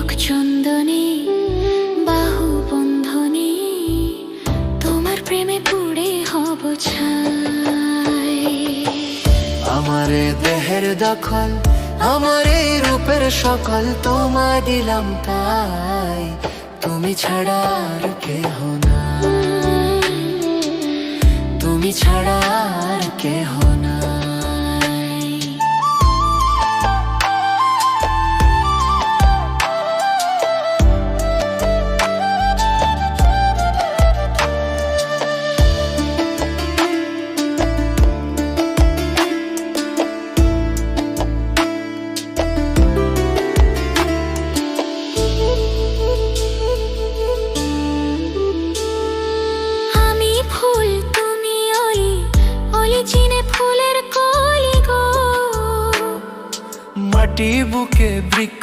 তিলক চন্দনে বাহু বন্ধনে তোমার প্রেমে পুড়ে হব ছাই। আমারে দেহের দখল, আমার এই রূপের সকল তোমায় দিলাম তাই, তুমি ছাড়া আর কেহ নাই, তুমি ছাড়া আর কেহ নাই। আমি ফুল তুমি অলি, অলি চিনে ফুলের কলি গো। মাটি বুকে বৃক্ষ